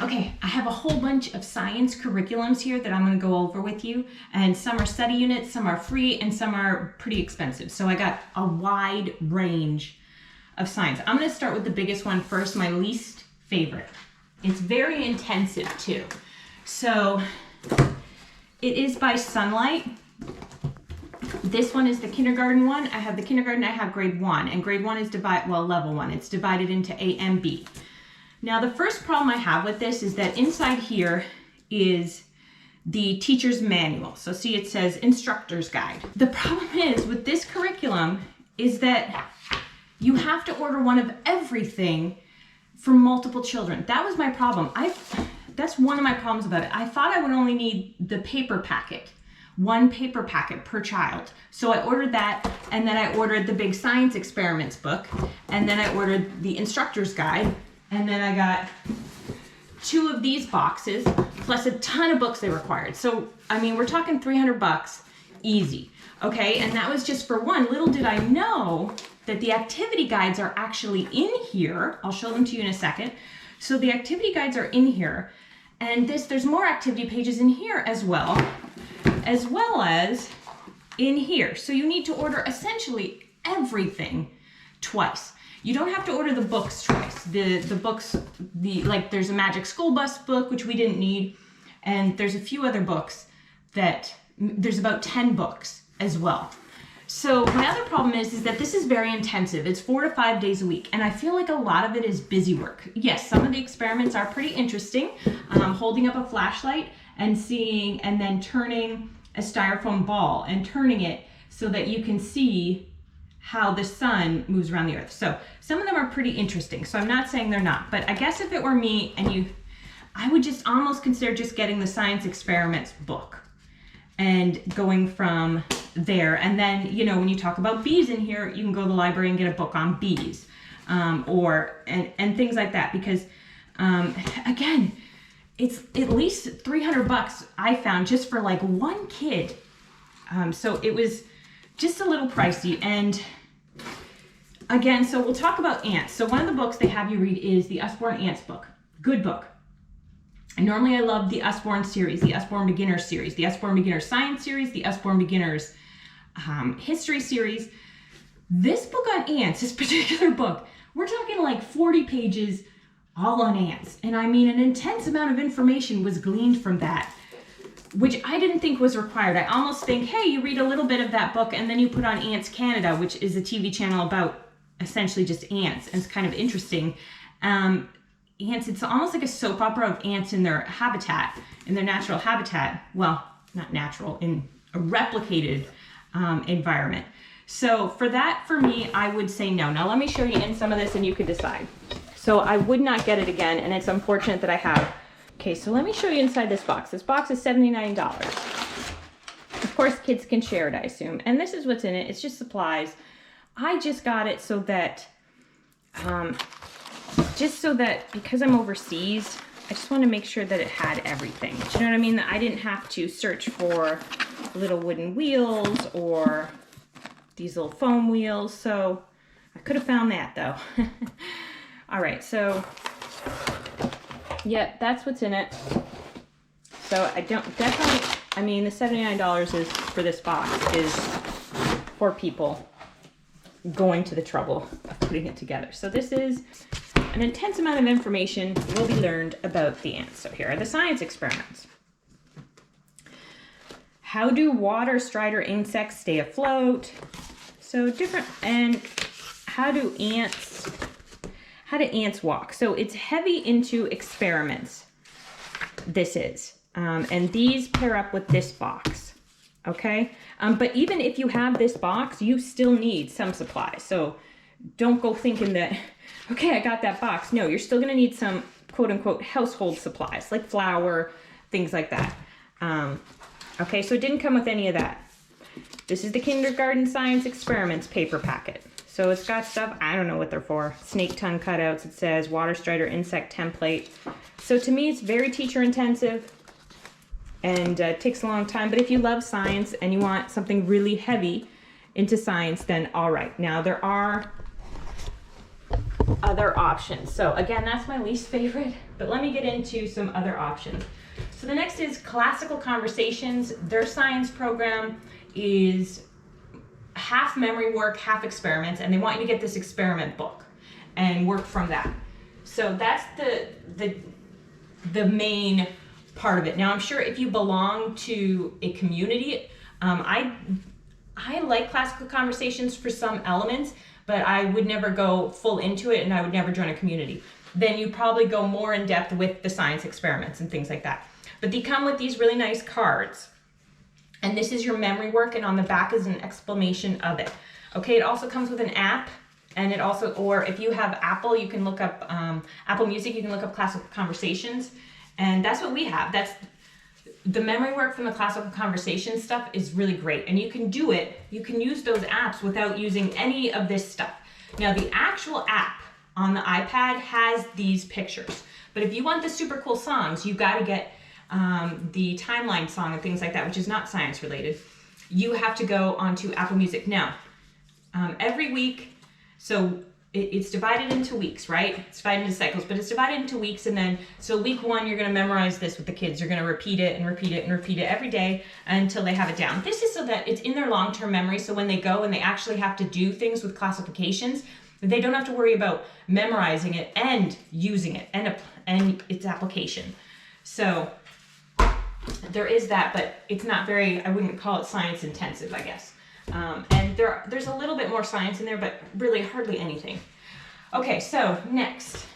Okay, I have a whole bunch of science curriculums here that I'm going to go over with you, and some are study units, some are free, and some are pretty expensive. So I got a wide range of science. I'm going to start with the biggest one first, my least favorite. It's very intensive too. So it is by Sonlight. This one is the kindergarten one. I have the kindergarten, I have grade 1, and grade 1 is level 1. It's divided into A and B. Now, the first problem I have with this is that inside here is the teacher's manual. So see, it says instructor's guide. The problem is with this curriculum is that you have to order one of everything for multiple children. That was my problem. That's one of my problems about it. I thought I would only need the paper packet, one paper packet per child. So I ordered that, and then I ordered the big science experiments book, and then I ordered the instructor's guide, and then I got 2 of these boxes, plus a ton of books they required. So, I mean, we're talking $300 easy, okay? And that was just for one. Little did I know that the activity guides are actually in here. I'll show them to you in a second. So the activity guides are in here, and there's more activity pages in here as well as in here. So you need to order essentially everything twice. You don't have to order the books twice. The books, like there's a Magic School Bus book, which we didn't need, and there's a few other books there's about 10 books as well. So my other problem is that this is very intensive. It's 4 to 5 days a week, and I feel like a lot of it is busy work. Yes, some of the experiments are pretty interesting. Holding up a flashlight and seeing, and then turning a styrofoam ball and turning it so that you can see how the sun moves around the earth. So some of them are pretty interesting. So I'm not saying they're not, but I guess if it were me I would just almost consider just getting the science experiments book and going from there. And then, you know, when you talk about bees in here, you can go to the library and get a book on bees, and things like that. Because again, it's at least $300 I found just for like one kid. So it was just a little pricey. And again, so we'll talk about ants. So one of the books they have you read is the Usborne Ants book. Good book. And normally I love the Usborne series, the Usborne Beginners series, the Usborne Beginners Science series, the Usborne Beginners History series. This book on ants, this particular book, we're talking like 40 pages all on ants. And I mean, an intense amount of information was gleaned from that, which I didn't think was required. I almost think, hey, you read a little bit of that book and then you put on Ants Canada, which is a TV channel about essentially just ants, and it's kind of interesting. Ants, it's almost like a soap opera of ants in their habitat, in their natural habitat. Well, not natural, in a replicated environment. So for that, for me, I would say no. Now let me show you in some of this and you could decide. So I would not get it again, and it's unfortunate that I have. Okay, so let me show you inside this box. This box is $79. Of course, kids can share it, I assume. And this is what's in it. It's just supplies. I just got it so that, because I'm overseas, I just want to make sure that it had everything. Do you know what I mean? That I didn't have to search for little wooden wheels or these little foam wheels. So I could have found that though. All right, so yeah, that's what's in it. So I mean, the $79 is for this box is for people going to the trouble of putting it together. So this is an intense amount of information will be learned about the ants. So here are the science experiments. How do water strider insects stay afloat? So different, and how do ants walk? So it's heavy into experiments. This is, and these pair up with this box, okay? But even if you have this box, you still need some supplies. So don't go thinking that, okay, I got that box. No, you're still gonna need some quote unquote household supplies, like flour, things like that. Okay, so it didn't come with any of that. This is the kindergarten science experiments paper packet. So it's got stuff, I don't know what they're for. Snake tongue cutouts, it says water strider insect template. So to me, it's very teacher intensive and takes a long time. But if you love science and you want something really heavy into science, then all right. Now there are other options. So again, that's my least favorite, but let me get into some other options. So the next is Classical Conversations. Their science program is half memory work, half experiments, and they want you to get this experiment book and work from that. So that's the main part of it. Now I'm sure if you belong to a community, I like Classical Conversations for some elements, but I would never go full into it, and I would never join a community. Then you probably go more in depth with the science experiments and things like that. But they come with these really nice cards, and this is your memory work, and on the back is an explanation of it. Okay, it also comes with an app, and it also, or if you have Apple, you can look up Apple Music, you can look up Classical Conversations, and that's what we have. That's the memory work from the Classical Conversation stuff is really great, and you can do it, you can use those apps without using any of this stuff. Now the actual app on the iPad has these pictures, but if you want the super cool songs, you got to get the timeline song and things like that, which is not science related. You have to go onto Apple Music. Now, every week, so it's divided into weeks, right? It's divided into cycles, but it's divided into weeks, and then, so week 1, you're gonna memorize this with the kids. You're gonna repeat it and repeat it and repeat it every day until they have it down. This is so that it's in their long-term memory, so when they go and they actually have to do things with classifications, they don't have to worry about memorizing it and using it and its application. So there is that, but it's not very, I wouldn't call it science intensive, I guess. And there's a little bit more science in there, but really hardly anything. Okay, so next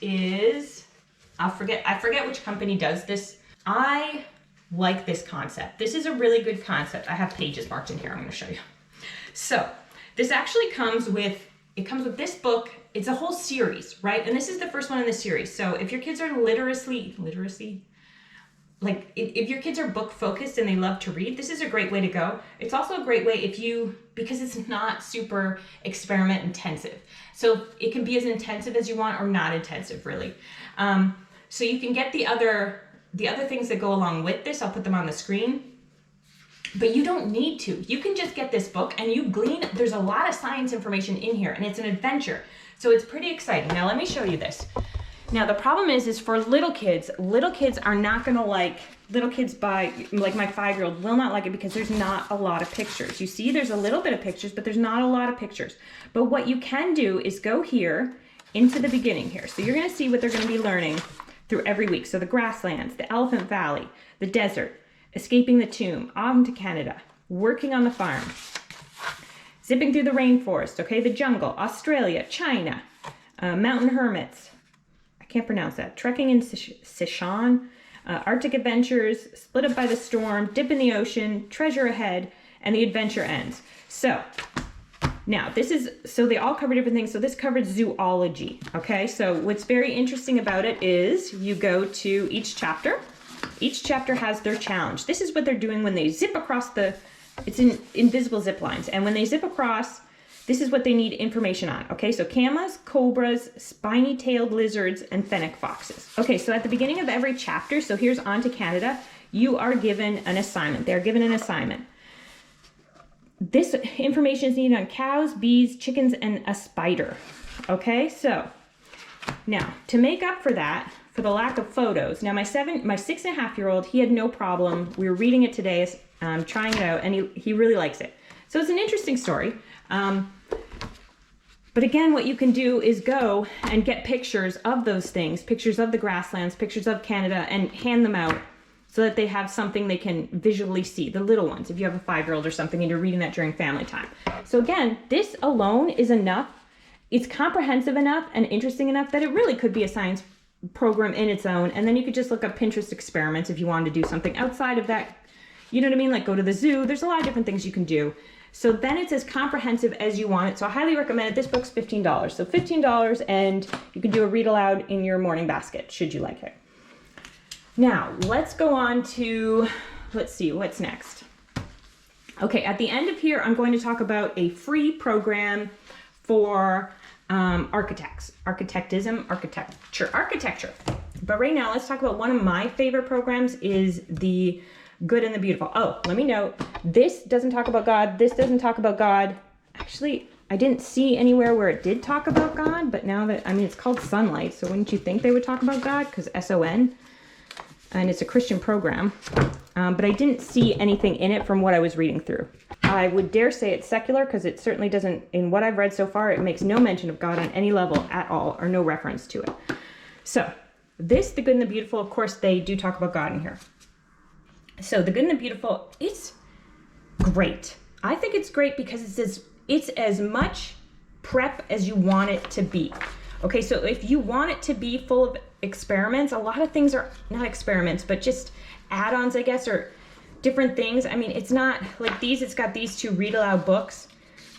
is, I forget which company does this. I like this concept. This is a really good concept. I have pages marked in here. I'm going to show you. So this actually comes with this book. It's a whole series, right? And this is the first one in the series. So if your kids are literacy, like if your kids are book focused and they love to read, this is a great way to go. It's also a great way because it's not super experiment intensive. So it can be as intensive as you want or not intensive really. So you can get the other things that go along with this. I'll put them on the screen, but you don't need to. You can just get this book and you glean. There's a lot of science information in here, and it's an adventure. So it's pretty exciting. Now let me show you this. Now the problem is for little kids are not gonna like, little kids like my 5-year-old will not like it because there's not a lot of pictures. You see there's a little bit of pictures, but there's not a lot of pictures. But what you can do is go here into the beginning here. So you're gonna see what they're gonna be learning through every week. So the grasslands, the Elephant Valley, the desert, escaping the tomb, on to Canada, working on the farm, zipping through the rainforest, okay, the jungle, Australia, China, mountain hermits, can't pronounce that, trekking in Sichuan, Arctic adventures, split up by the storm, dip in the ocean, treasure ahead, and the adventure ends. So now so they all cover different things. So this covered zoology, okay? So what's very interesting about it is you go to each chapter. Each chapter has their challenge. This is what they're doing when they zip across it's in invisible zip lines. And when they zip across, this is what they need information on. Okay, so camas, cobras, spiny-tailed lizards, and fennec foxes. Okay, so at the beginning of every chapter, so here's On to Canada, you are given an assignment. They're given an assignment. This information is needed on cows, bees, chickens, and a spider. Okay, so now to make up for that, for the lack of photos, now my 6.5-year-old, he had no problem. We were reading it today, trying it out, and he really likes it. So it's an interesting story. But again, what you can do is go and get pictures of those things, pictures of the grasslands, pictures of Canada, and hand them out so that they have something they can visually see, the little ones, if you have a 5-year-old or something and you're reading that during family time. So again, this alone is enough. It's comprehensive enough and interesting enough that it really could be a science program in its own. And then you could just look up Pinterest experiments if you wanted to do something outside of that. You know what I mean? Like go to the zoo. There's a lot of different things you can do. So then it's as comprehensive as you want it. So I highly recommend it. This book's $15. So $15, and you can do a read aloud in your morning basket, should you like it. Now, let's go on to, let's see, what's next? Okay, at the end of here, I'm going to talk about a free program for architecture. But right now, let's talk about one of my favorite programs is the Good and the Beautiful. Oh, let me note, this doesn't talk about God. This doesn't talk about God. Actually, I didn't see anywhere where it did talk about God, but now that, I mean, it's called Sonlight, so wouldn't you think they would talk about God? Because S-O-N, and it's a Christian program. But I didn't see anything in it from what I was reading through. I would dare say it's secular because it certainly doesn't, in what I've read so far, it makes no mention of God on any level at all, or no reference to it. So this, The Good and the Beautiful, of course, they do talk about God in here. So The Good and the Beautiful, it's great. I think it's great because it's as much prep as you want it to be. Okay, so if you want it to be full of experiments, a lot of things are not experiments, but just add-ons, I guess, or different things. I mean, it's not like these, it's got these two read aloud books,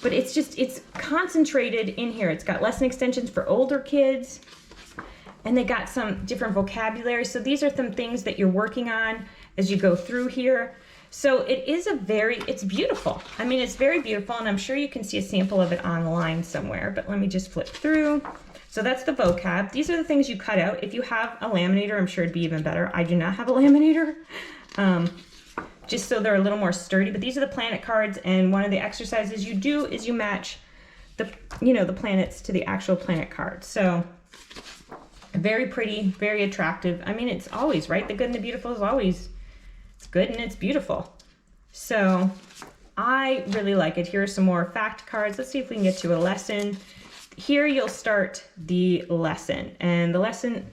but it's concentrated in here. It's got lesson extensions for older kids, and they got some different vocabulary. So these are some things that you're working on as you go through here. So it is it's beautiful. I mean, it's very beautiful, and I'm sure you can see a sample of it online somewhere, but let me just flip through. So that's the vocab. These are the things you cut out. If you have a laminator, I'm sure it'd be even better. I do not have a laminator, just so they're a little more sturdy, but these are the planet cards, and one of the exercises you do is you match the planets to the actual planet cards. So very pretty, very attractive. I mean, it's always, right? The Good and the Beautiful is always, it's good and it's beautiful. So I really like it. Here are some more fact cards. Let's see if we can get to a lesson. Here you'll start the lesson, and the lesson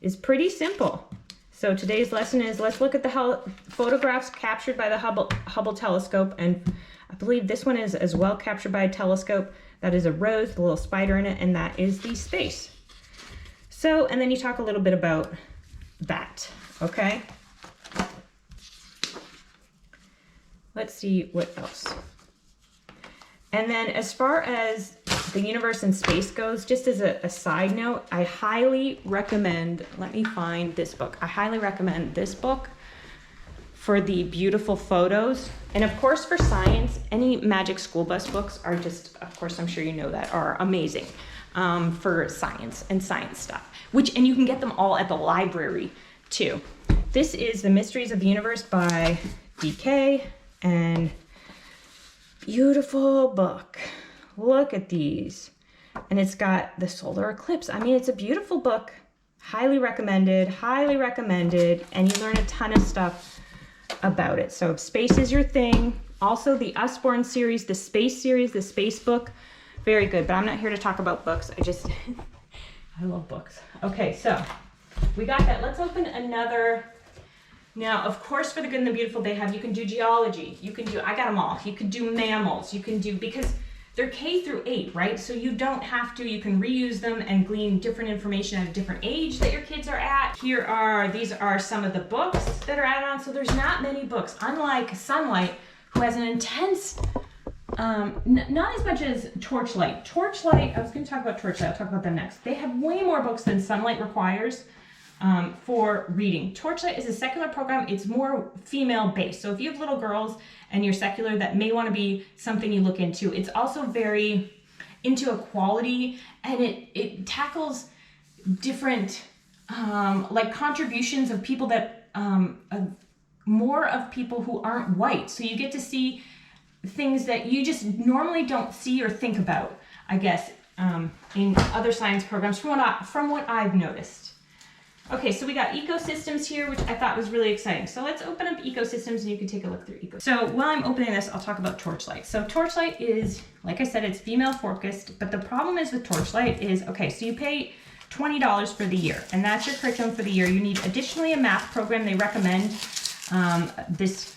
is pretty simple. So today's lesson is, let's look at the photographs captured by the Hubble telescope, and I believe this one is as well captured by a telescope. That is a rose with a little spider in it, and that is the space. So, and then you talk a little bit about that, okay? Let's see what else. And then as far as the universe and space goes, just as a side note, I highly recommend, let me find this book. I highly recommend this book for the beautiful photos. And of course for science, any Magic School Bus books are just, of course, I'm sure you know that, are amazing for science and science stuff. And you can get them all at the library too. This is The Mysteries of the Universe by D.K. and beautiful book. Look at these. And it's got the solar eclipse. I mean, it's a beautiful book. Highly recommended, and you learn a ton of stuff about it. So if space is your thing, also the Usborne series, the space book, very good. But I'm not here to talk about books. I love books. Okay, so we got that. Let's open another. Now, of course, for the Good and the Beautiful, you can do geology. I got them all. You can do mammals. Because they're K through 8, right? So you don't have to, you can reuse them and glean different information at a different age that your kids are at. These are some of the books that are added on. So there's not many books, unlike Sonlight, who has an intense, not as much as Torchlight. I was gonna talk about Torchlight, I'll talk about them next. They have way more books than Sonlight requires. For reading. Torchlight is a secular program. It's more female based. So if you have little girls and you're secular, that may want to be something you look into. It's also very into equality, and it tackles different like contributions of people that more of people who aren't white. So you get to see things that you just normally don't see or think about, I guess, in other science programs from what I've noticed. Okay, so we got ecosystems here, which I thought was really exciting. So let's open up ecosystems and you can take a look through ecosystems. So while I'm opening this, I'll talk about Torchlight. So Torchlight is, like I said, it's female focused, but the problem is with Torchlight is, okay, so you pay $20 for the year, and that's your curriculum for the year. You need additionally a math program. They recommend this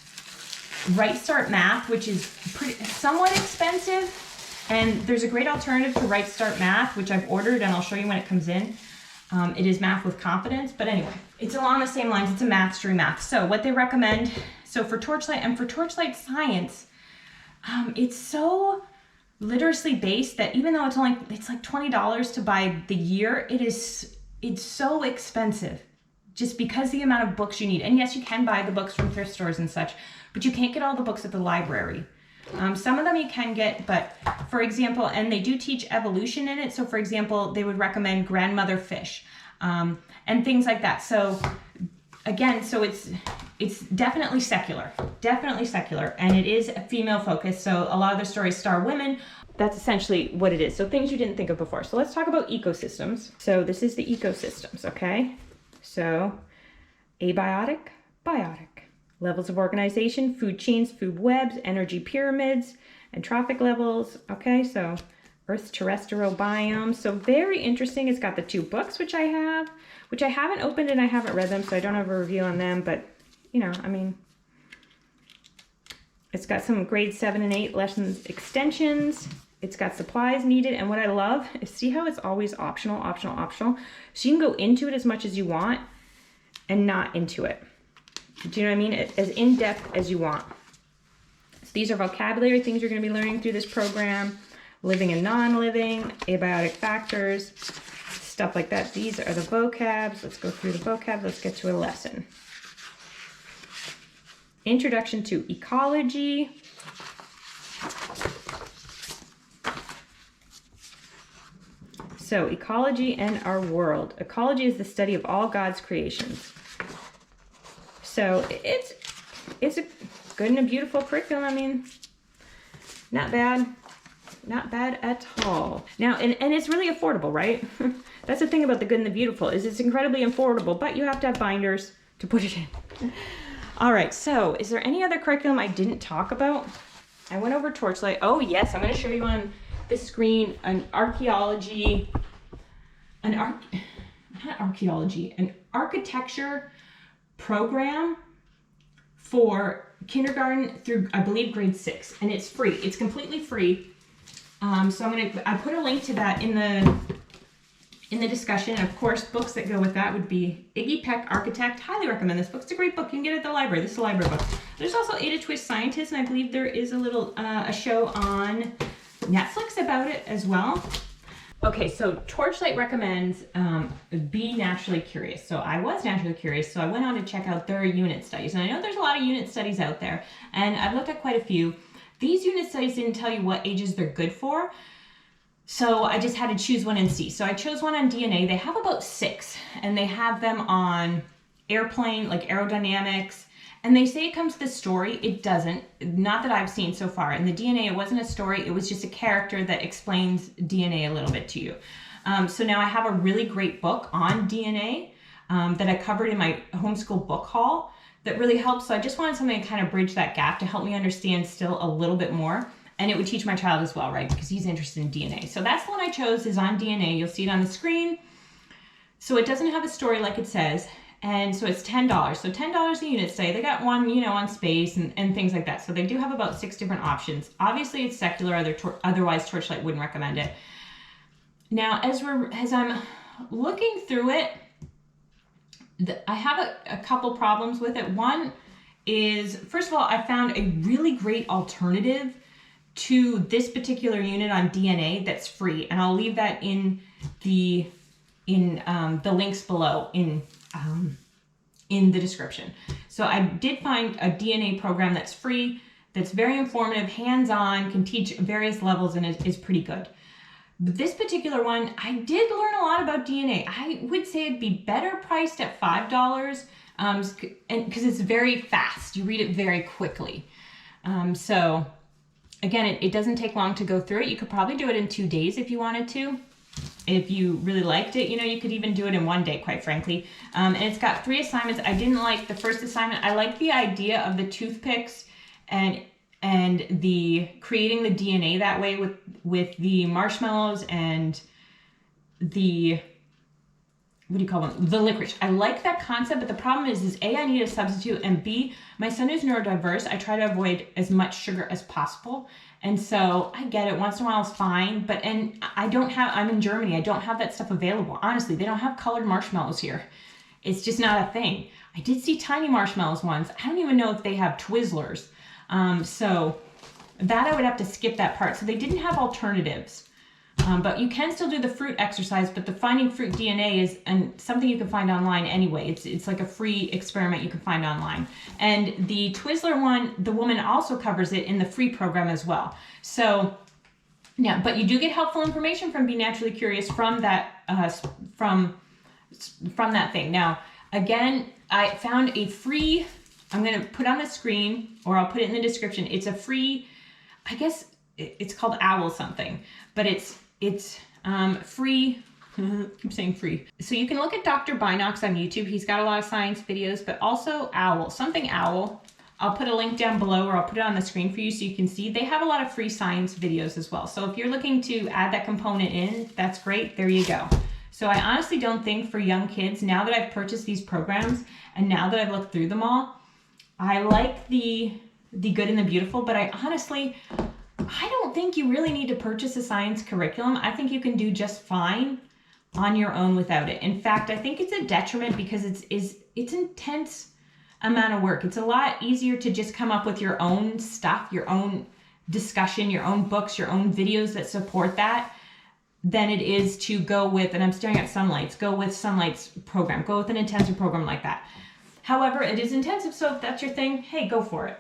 Right Start Math, which is somewhat expensive, and there's a great alternative to Right Start Math, which I've ordered, and I'll show you when it comes in. It is Math with Confidence, but anyway, it's along the same lines. It's a mastery math. So what they recommend, so for Torchlight and for Torchlight Science, it's so literacy based that even though it's like $20 to buy the year, it's so expensive just because the amount of books you need. And yes, you can buy the books from thrift stores and such, but you can't get all the books at the library. Some of them you can get, but for example, and they do teach evolution in it. So for example, they would recommend Grandmother Fish, and things like that. So again, so it's definitely secular, and it is female focused. So a lot of the stories star women that's essentially what it is. So things you didn't think of before. So let's talk about ecosystems. So this is the ecosystems, okay? So abiotic, biotic. Levels of organization, food chains, food webs, energy pyramids, and trophic levels. Okay, so Earth's terrestrial biome. So very interesting. It's got the 2 books, which I haven't opened and I haven't read them, so I don't have a review on them, but you know, I mean, it's got some grade 7 and 8 lessons extensions. It's got supplies needed. And what I love is, see how it's always optional, optional, optional. So you can go into it as much as you want and not into it. Do you know what I mean? As in-depth as you want. So these are vocabulary things you're going to be learning through this program. Living and non-living, abiotic factors, stuff like that. These are the vocabs. Let's go through the vocab. Let's get to a lesson. Introduction to ecology. So ecology and our world. Ecology is the study of all God's creations. So it's a good and a beautiful curriculum. I mean, not bad. Not bad at all. Now, and it's really affordable, right? That's the thing about the good and the beautiful, is it's incredibly affordable, but you have to have binders to put it in. All right, so is there any other curriculum I didn't talk about? I went over Torchlight. Oh yes, I'm going to show you on this screen an architecture program for kindergarten through, I believe, grade 6, and it's free. It's completely free. So I put a link to that in the discussion. And of course, books that go with that would be Iggy Peck, Architect. Highly recommend this book. It's a great book. You can get it at the library. This is a library book. There's also Ada Twist Scientist, and I believe there is a little a show on Netflix about it as well. Okay, so Torchlight recommends be naturally curious. So I was naturally curious, so I went on to check out their unit studies. And I know there's a lot of unit studies out there, and I've looked at quite a few. These unit studies didn't tell you what ages they're good for, so I just had to choose one and see. So I chose one on DNA. They have about 6, and they have them on airplane, like aerodynamics, and they say it comes with a story. It doesn't, not that I've seen so far. In the DNA, it wasn't a story. It was just a character that explains DNA a little bit to you. So now I have a really great book on DNA that I covered in my homeschool book haul that really helps. So I just wanted something to kind of bridge that gap to help me understand still a little bit more. And it would teach my child as well, right? Because he's interested in DNA. So that's the one I chose, is on DNA. You'll see it on the screen. So it doesn't have a story like it says. And so it's $10. So $10 a unit study. They got one, you know, on space and things like that. So they do have about 6 different options. Obviously it's secular, otherwise Torchlight wouldn't recommend it. Now, as I'm looking through it, I have a couple problems with it. One is, first of all, I found a really great alternative to this particular unit on DNA that's free, and I'll leave that in the links below in the description. So I did find a DNA program that's free, that's very informative, hands-on, can teach various levels, and is pretty good. This particular one, I did learn a lot about DNA. I would say it'd be better priced at $5, and because it's very fast. You read it very quickly. So again, it doesn't take long to go through it. You could probably do it in 2 days if you wanted to. If you really liked it, you know, you could even do it in 1 day, quite frankly. And it's got 3 assignments. I didn't like the first assignment. I like the idea of the toothpicks and the creating the DNA that way with the marshmallows and the, what do you call them? The licorice. I like that concept, but the problem is A, I need a substitute, and B, my son is neurodiverse. I try to avoid as much sugar as possible. And so I get it, once in a while is fine, but, and I'm in Germany, I don't have that stuff available. Honestly, they don't have colored marshmallows here. It's just not a thing. I did see tiny marshmallows once. I don't even know if they have Twizzlers. So that I would have to skip that part. So they didn't have alternatives. But you can still do the fruit exercise, but the finding fruit DNA is something you can find online anyway. It's like a free experiment you can find online. And the Twizzler one, the woman also covers it in the free program as well. So yeah, but you do get helpful information from Be Naturally Curious from that from that thing. Now, again, I found a free, I'm going to put on the screen, or I'll put it in the description. It's a free, I guess it's called Owl something, but it's free. Keep saying free. So you can look at Dr. Binox on YouTube. He's got a lot of science videos, but also Owl, something Owl. I'll put a link down below, or I'll put it on the screen for you so you can see. They have a lot of free science videos as well. So if you're looking to add that component in, that's great. There you go. So I honestly don't think for young kids, now that I've purchased these programs and now that I've looked through them all, I like the good and the beautiful, but I don't think you really need to purchase a science curriculum. I think you can do just fine on your own without it. In fact, I think it's a detriment because it's intense amount of work. It's a lot easier to just come up with your own stuff, your own discussion, your own books, your own videos that support that, than it is to go with, and I'm staring at Sonlight's, go with Sonlight's program, go with an intensive program like that. However, it is intensive, so if that's your thing, hey, go for it.